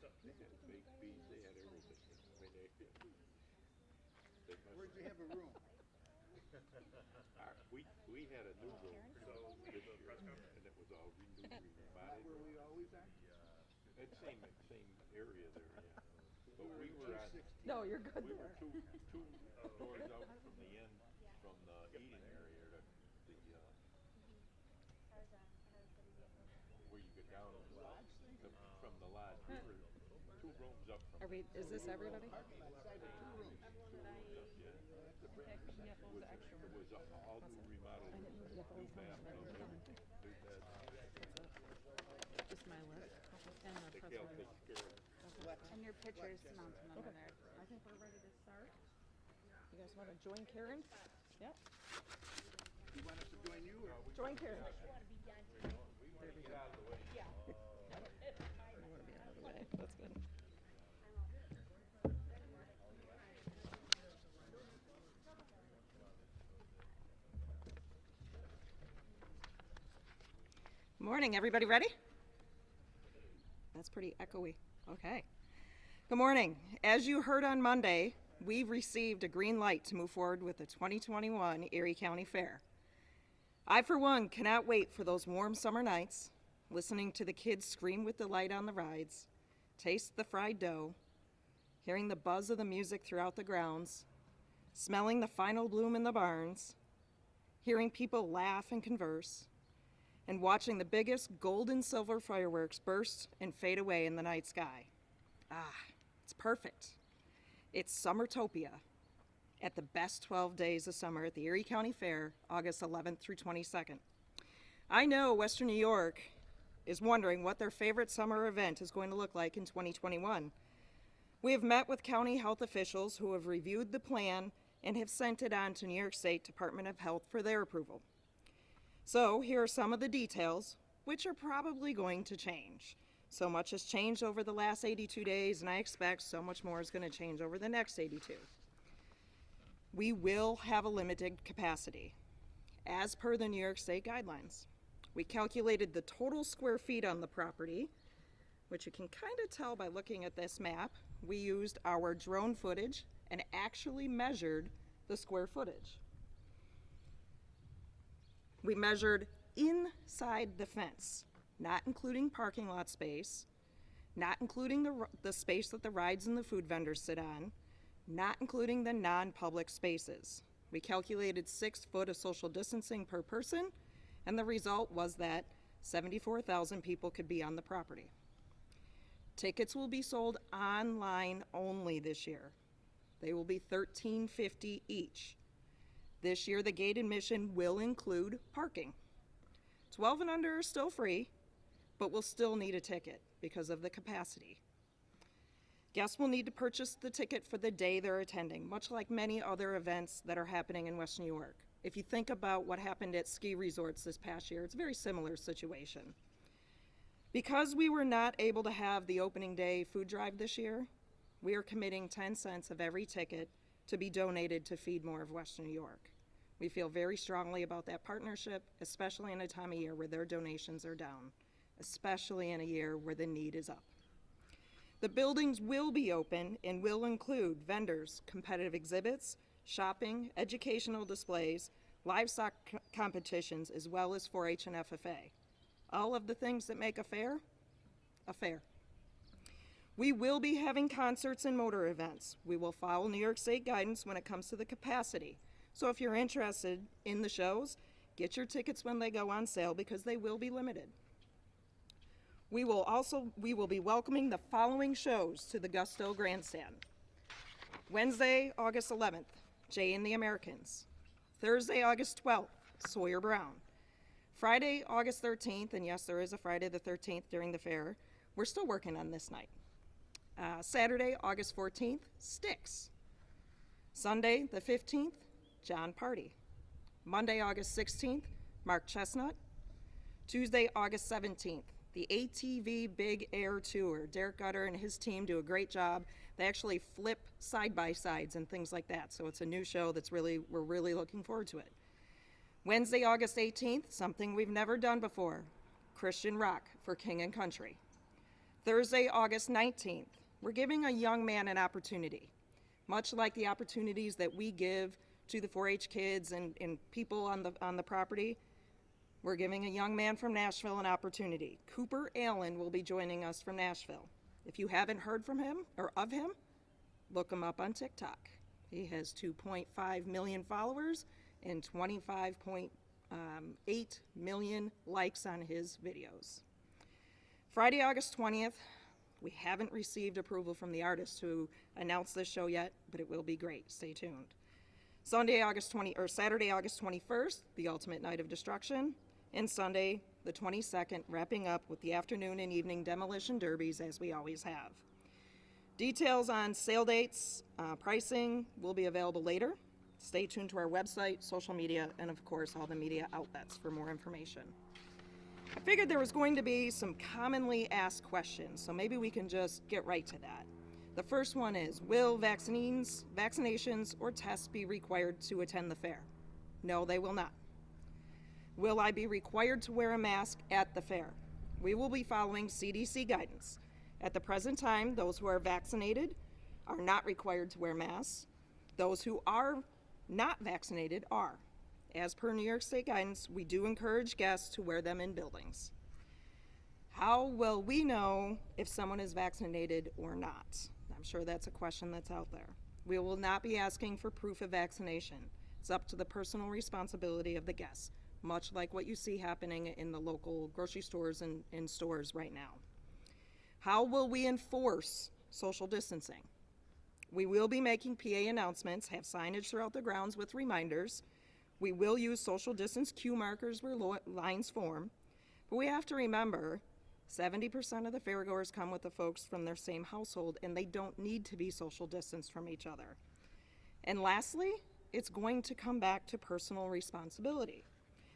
They had baked beans, they had everything. I mean, they must Where'd you have a room? we had a new room this year, and it was all renewed, Not remodeled. where we always are? That same area there, yeah. But We're we at were on, 216. No, you're good we were there. two doors out from the end, from the eating area, where you get down from the lodge. We were 2 rooms up from. Is this everybody? Parking lot side of 2 rooms. Yeah. That's a brand new section. It was all new remodeled, new bathtub, everything, new beds. Just my list. And the They press can't release. take care of it. And your pictures mounted on there. I think we're ready to start. You guys want to join Karen? Yep. You want us to join you or? Join Karen. We want to get out of the way. You want to be out of the way. That's good. Morning, everybody ready? That's pretty echoey. Okay. Good morning. As you heard on Monday, we've received a green light to move forward with the 2021 Erie County Fair. I, for one, cannot wait for those warm summer nights, listening to the kids scream with delight on the rides, taste the fried dough, hearing the buzz of the music throughout the grounds, smelling the final bloom in the barns, hearing people laugh and converse, and watching the biggest gold and silver fireworks burst and fade away in the night sky. Ah, it's perfect. It's Summertopia at the best 12 days of summer at the Erie County Fair, August 11th through 22nd. I know Western New York is wondering what their favorite summer event is going to look like in 2021. We have met with county health officials who have reviewed the plan and have sent it on to New York State Department of Health for their approval. So here are some of the details, which are probably going to change. So much has changed over the last 82 days, and I expect so much more is going to change over the next 82. We will have a limited capacity, as per the New York State guidelines. We calculated the total square feet on the property, which you can kind of tell by looking at this map. We used our drone footage and actually measured the square footage. We measured inside the fence, not including parking lot space, not including the space that the rides and the food vendors sit on, not including the non-public spaces. We calculated 6 foot of social distancing per person, and the result was that 74,000 people could be on the property. Tickets will be sold online only this year. They will be $13.50 each. This year, the gate admission will include parking. 12 and under are still free, but will still need a ticket because of the capacity. Guests will need to purchase the ticket for the day they're attending, much like many other events that are happening in West New York. If you think about what happened at ski resorts this past year, it's a very similar situation. Because we were not able to have the opening day food drive this year, we are committing 10 cents of every ticket to be donated to Feed More of Western New York. We feel very strongly about that partnership, especially in a time of year where their donations are down, especially in a year where the need is up. The buildings will be open and will include vendors, competitive exhibits, shopping, educational displays, livestock competitions, as well as 4-H and FFA. All of the things that make a fair, a fair. We will be having concerts and motor events. We will follow New York State guidance when it comes to the capacity. So if you're interested in the shows, get your tickets when they go on sale because they will be limited. We will be welcoming the following shows to the Gusto Grandstand. Wednesday, August 11th, Jay and the Americans. Thursday, August 12th, Sawyer Brown. Friday, August 13th, and yes, there is a Friday the 13th during the fair. We're still working on this night. Saturday, August 14th, Styx. Sunday, the 15th, John Party. Monday, August 16th, Mark Chestnut. Tuesday, August 17th, the ATV Big Air Tour. Derek Gutter and his team do a great job. They actually flip side-by-sides and things like that. So it's a new show we're really looking forward to it. Wednesday, August 18th, something we've never done before, Christian rock for King and Country. Thursday, August 19th, we're giving a young man an opportunity, much like the opportunities that we give to the 4-H kids and people on the property. We're giving a young man from Nashville an opportunity. Cooper Allen will be joining us from Nashville. If you haven't heard from him or of him, look him up on TikTok. He has 2.5 million followers and 25.8 million likes on his videos. Friday, August 20th, we haven't received approval from the artist to announce this show yet, but it will be great. Stay tuned. Saturday, August 21st, the Ultimate Night of Destruction, and Sunday, the 22nd, wrapping up with the afternoon and evening demolition derbies as we always have. Details on sale dates, pricing will be available later. Stay tuned to our website, social media, and of course all the media outlets for more information. I figured there was going to be some commonly asked questions, so maybe we can just get right to that. The first one is, will vaccinations, or tests be required to attend the fair? No, they will not. Will I be required to wear a mask at the fair? We will be following CDC guidance. At the present time, those who are vaccinated are not required to wear masks. Those who are not vaccinated are. As per New York State guidance, we do encourage guests to wear them in buildings. How will we know if someone is vaccinated or not? I'm sure that's a question that's out there. We will not be asking for proof of vaccination. It's up to the personal responsibility of the guests, much like what you see happening in the local grocery stores and in stores right now. How will we enforce social distancing? We will be making PA announcements, have signage throughout the grounds with reminders. We will use social distance cue markers where lines form, but we have to remember 70% of the fairgoers come with the folks from their same household, and they don't need to be social distanced from each other. And lastly, it's going to come back to personal responsibility.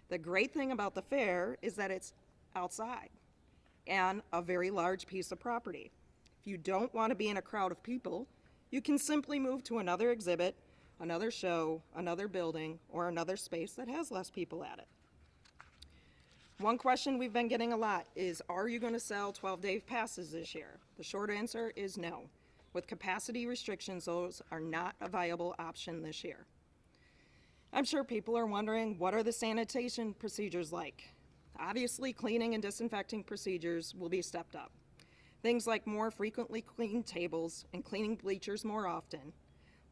The great thing about the fair is that it's outside and a very large piece of property. If you don't want to be in a crowd of people, you can simply move to another exhibit, another show, another building, or another space that has less people at it. One question we've been getting a lot is, are you going to sell 12-day passes this year? The short answer is no. With capacity restrictions, those are not a viable option this year. I'm sure people are wondering, what are the sanitation procedures like? Obviously, cleaning and disinfecting procedures will be stepped up. Things like more frequently cleaned tables and cleaning bleachers more often.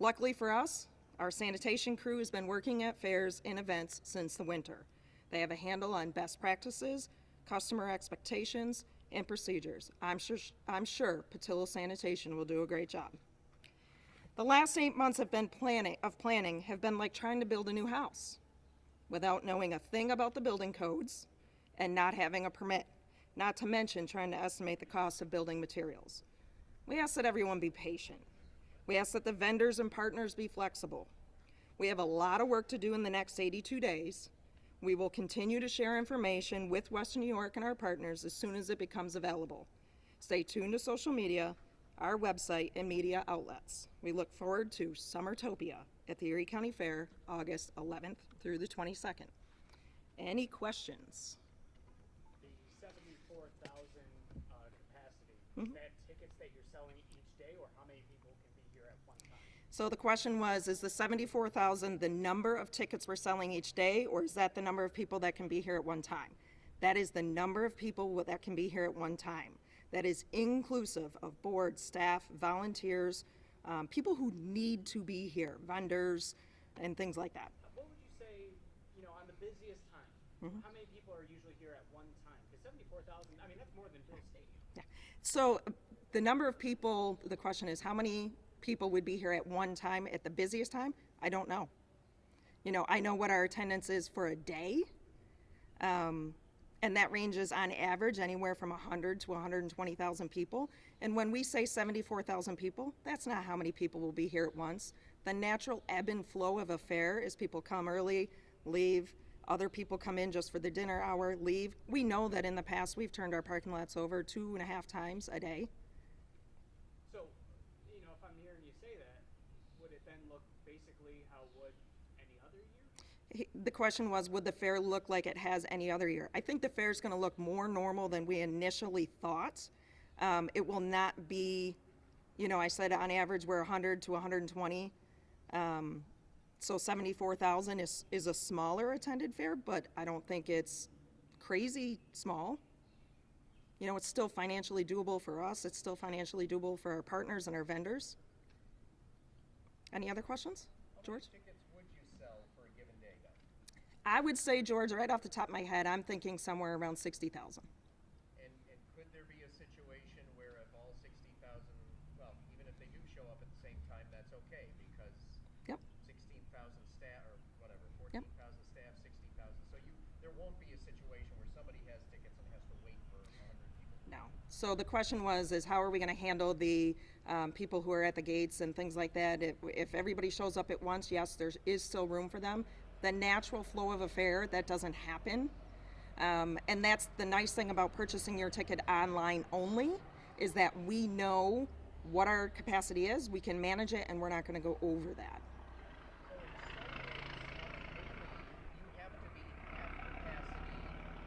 Luckily for us, our sanitation crew has been working at fairs and events since the winter. They have a handle on best practices, customer expectations, and procedures. I'm sure Patillo Sanitation will do a great job. The last 8 months of planning have been like trying to build a new house without knowing a thing about the building codes and not having a permit, not to mention trying to estimate the cost of building materials. We ask that everyone be patient. We ask that the vendors and partners be flexible. We have a lot of work to do in the next 82 days. We will continue to share information with Western New York and our partners as soon as it becomes available. Stay tuned to social media, our website, and media outlets. We look forward to Summertopia at the Erie County Fair, August 11th through the 22nd. Any questions? The 74,000 capacity, is that tickets that you're selling each day, or how many people can be here at one time? So the question was, is the 74,000 the number of tickets we're selling each day, or is that the number of people that can be here at one time? That is the number of people that can be here at one time. That is inclusive of board, staff, volunteers, people who need to be here, vendors, and things like that. What would you say, on the busiest time, how many people are usually here at one time? Because 74,000, I mean, that's more than Bill Stadium. Yeah. So the number of people, the question is, how many people would be here at one time at the busiest time? I don't know. I know what our attendance is for a day, and that ranges on average anywhere from 100 to 120,000 people. And when we say 74,000 people, that's not how many people will be here at once. The natural ebb and flow of a fair is people come early, leave, other people come in just for the dinner hour, leave. We know that in the past we've turned our parking lots over 2.5 times a day. So, if I'm hearing you say that, would it then look basically how would any other year? The question was, would the fair look like it has any other year? I think the fair is going to look more normal than we initially thought. It will not be, you know, I said on average we're 100 to 120. So 74,000 is a smaller attended fair, but I don't think it's crazy small. You know, it's still financially doable for us. It's still financially doable for our partners and our vendors. Any other questions, George? How many tickets would you sell for a given day, then? I would say, George, right off the top of my head, I'm thinking somewhere around 60,000. And could there be a situation where if all 60,000, well, even if they do show up at the same time, that's okay, because Yep. 16,000 staff, or whatever, Yep. 14,000 staff, 60,000. So there won't be a situation where somebody has tickets and has to wait for 100 people. No. So the question is how are we going to handle the people who are at the gates and things like that? If everybody shows up at once, yes, there is still room for them. The natural flow of a fair, that doesn't happen. And that's the nice thing about purchasing your ticket online only, is that we know what our capacity is, we can manage it, and we're not going to go over that. You have to be at capacity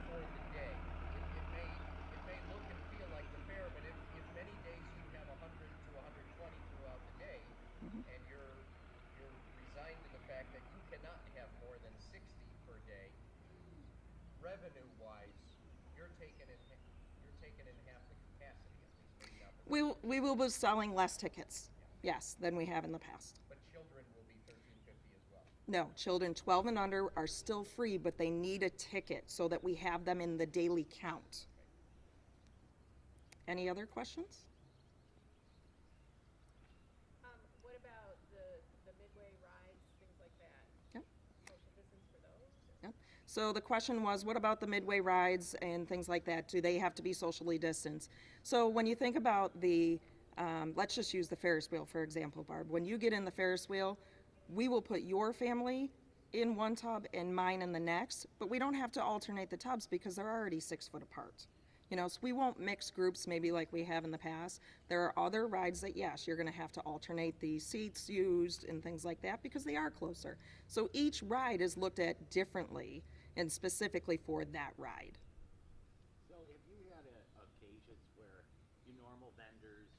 for the day. It may look and feel like the fair, but if many days you have 100 to 120 throughout the day, and you're resigned to the fact that you cannot have more than 60 per day, revenue-wise, you're taking in half the capacity, at least, maybe not the We will be selling less tickets, yes, than we have in the past. but children will be $13.50 as well. No, children 12 and under are still free, but they need a ticket so that we have them in the daily count. Any other questions? What about the midway rides, things like that? Yep. Social distance for those? Yep. So the question was, what about the midway rides and things like that? Do they have to be socially distanced? So when you think about the, let's just use the Ferris wheel, for example, Barb. When you get in the Ferris wheel, we will put your family in one tub and mine in the next, but we don't have to alternate the tubs because they're already 6 foot apart. You know, so we won't mix groups maybe like we have in the past. There are other rides that, yes, you're going to have to alternate the seats used and things like that because they are closer. So each ride is looked at differently and specifically for that ride. So have you had occasions where your normal vendors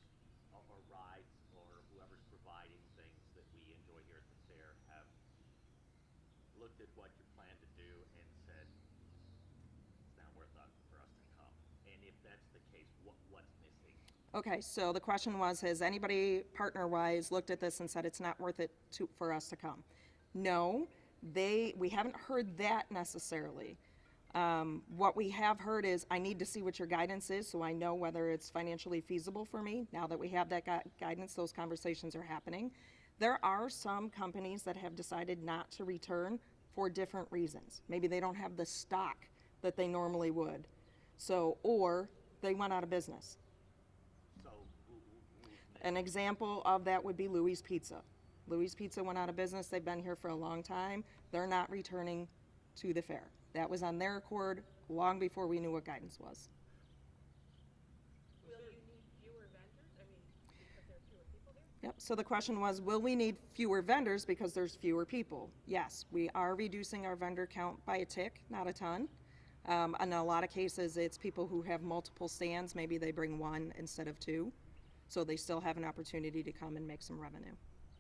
or rides or whoever's providing things that we enjoy here at the fair have looked at what you plan to do and said, it's not worth it for us to come? And if that's the case, what's missing? Okay, so the question was, has anybody partner-wise looked at this and said it's not worth it for us to come? No, we haven't heard that necessarily. What we have heard is, I need to see what your guidance is so I know whether it's financially feasible for me. Now that we have that guidance, those conversations are happening. There are some companies that have decided not to return for different reasons. Maybe they don't have the stock that they normally would. So, or they went out of business. So An example of that would be Louis Pizza. Louis Pizza went out of business. They've been here for a long time. They're not returning to the fair. That was on their accord long before we knew what guidance was. Will you need fewer vendors? I mean, because there are fewer people there? Yep, so the question was, will we need fewer vendors because there's fewer people? Yes, we are reducing our vendor count by a tick, not a ton. In a lot of cases, it's people who have multiple stands. Maybe they bring one instead of two. So they still have an opportunity to come and make some revenue.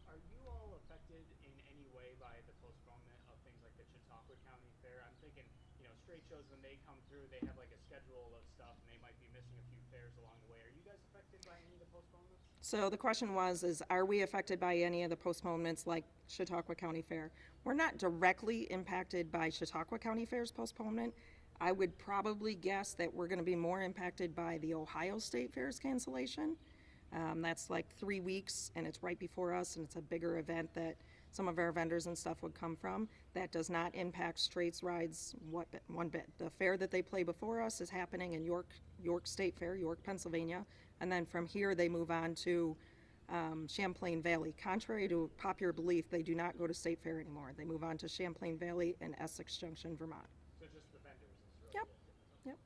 Are you all affected in any way by the postponement of things like the Chautauqua County Fair? I'm thinking, you know, straight shows, when they come through, they have like a schedule of stuff and they might be missing a few fairs along the way. Are you guys affected by any of the postponements? So the question was, are we affected by any of the postponements like Chautauqua County Fair? We're not directly impacted by Chautauqua County Fair's postponement. I would probably guess that we're going to be more impacted by the Ohio State Fair's cancellation. That's like 3 weeks, and it's right before us, and it's a bigger event that some of our vendors and stuff would come from. That does not impact Straits rides one bit. The fair that they play before us is happening in York State Fair, York, Pennsylvania, and then from here they move on to Champlain Valley. Contrary to popular belief, they do not go to State Fair anymore. They move on to Champlain Valley and Essex Junction, Vermont. So just the vendors is really Yep. different. Yep.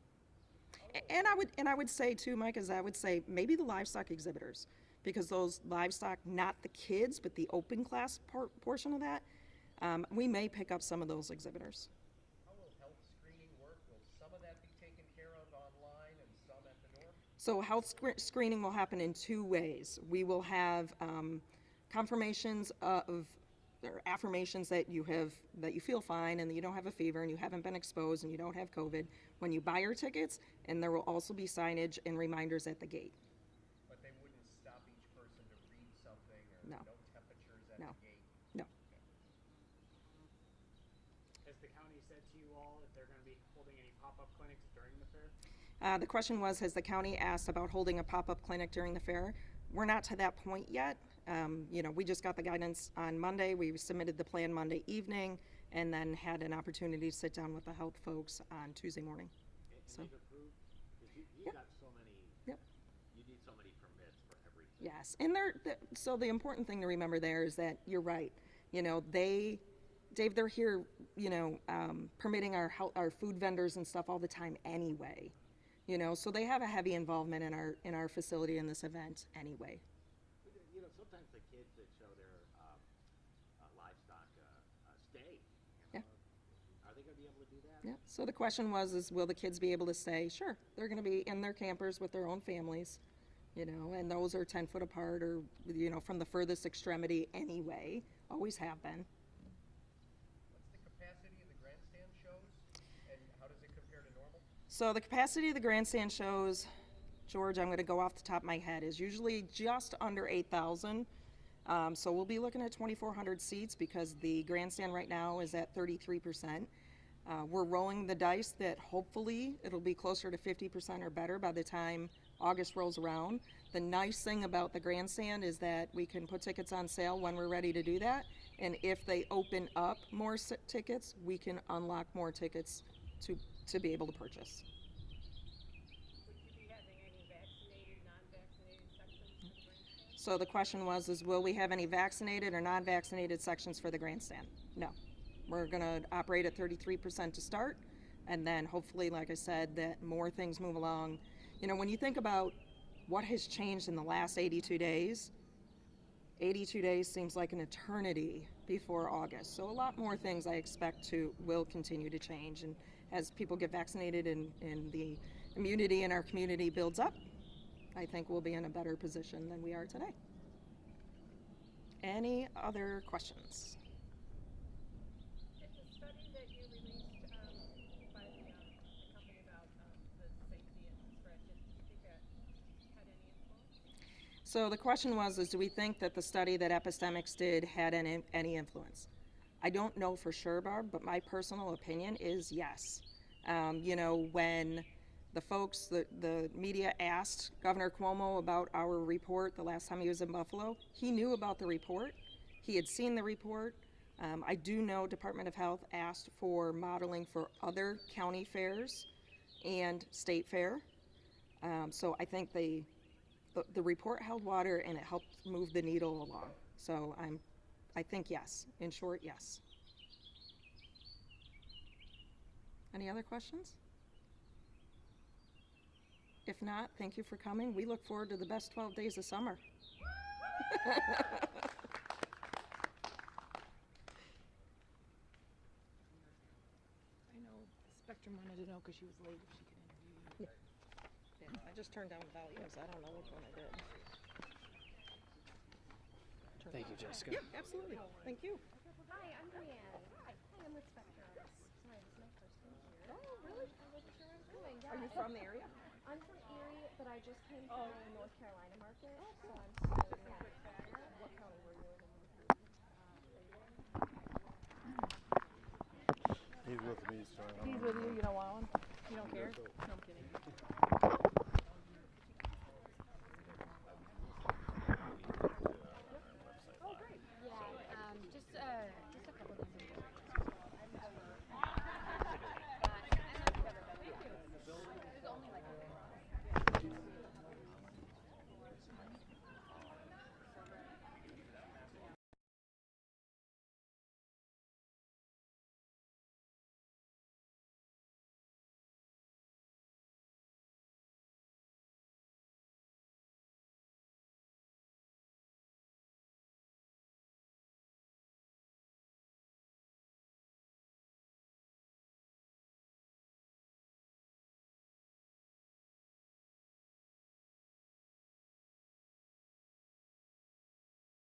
And I would say too, Mike, is I would say maybe the livestock exhibitors, because those livestock, not the kids, but the open class portion of that, we may pick up some of those exhibitors. How will health screening work? Will some of that be taken care of online and some at the door? So health screening will happen in two ways. We will have confirmations of or affirmations that you feel fine and that you don't have a fever and you haven't been exposed and you don't have COVID when you buy your tickets, and there will also be signage and reminders at the gate. But they wouldn't stop each person to read something or No. no temperatures at No. the gate? No. Has the county said to you all if they're going to be holding any pop-up clinics during the fair? The question was, has the county asked about holding a pop-up clinic during the fair? We're not to that point yet. We just got the guidance on Monday. We submitted the plan Monday evening and then had an opportunity to sit down with the health folks on Tuesday morning. And So. they've approved? Because you've Yep. got so many, Yep. you need so many permits for everything. Yes, and so the important thing to remember there is that you're right. Dave, they're here, permitting our food vendors and stuff all the time anyway. So they have a heavy involvement in our facility in this event anyway. Sometimes the kids that show their livestock stay. Yeah. Are they going to be able to do that? Yeah. So the question is will the kids be able to stay? Sure, they're going to be in their campers with their own families, and those are 10 foot apart or from the furthest extremity anyway. Always have been. What's the capacity of the grandstand shows, and how does it compare to normal? So the capacity of the grandstand shows, George, I'm going to go off the top of my head, is usually just under 8,000. So we'll be looking at 2,400 seats because the grandstand right now is at 33%. We're rolling the dice that hopefully it'll be closer to 50% or better by the time August rolls around. The nice thing about the grandstand is that we can put tickets on sale when we're ready to do that. And if they open up more tickets, we can unlock more tickets to be able to purchase. Would you be having any vaccinated, non-vaccinated sections for the grandstand? So the question was will we have any vaccinated or non-vaccinated sections for the grandstand? No. We're going to operate at 33% to start, and then hopefully, like I said, that more things move along. When you think about what has changed in the last 82 days, 82 days seems like an eternity before August. So a lot more things I expect will continue to change. And as people get vaccinated and the immunity in our community builds up, I think we'll be in a better position than we are today. Any other questions? Did the study that you released by the company about the safety and the spread, do you think that had any influence? So the question was, do we think that the study that Epistemics did had any influence? I don't know for sure, Barb, but my personal opinion is yes. When the folks, the media asked Governor Cuomo about our report the last time he was in Buffalo, he knew about the report. He had seen the report. I do know Department of Health asked for modeling for other county fairs and state fair. So I think the report held water and it helped move the needle along. So I think yes. In short, yes. Any other questions? If not, thank you for coming. We look forward to the best 12 days of summer. I know Spectrum wanted to know because she was late if she could interview you. Yeah, I just turned down the volumes. I don't know which one I did. Thank you, Jessica. Yeah, absolutely. Thank you. Hi, I'm Brianne. Hi, I'm with Spectrum. Sorry, it's my first time here. Oh, really? I wasn't sure I was doing. Are you from the area? I'm from Erie, but I just came from the North Carolina market, so I'm still in what county were you in? He's with me, so. He's with you, you don't want one? You don't care? No, I'm kidding.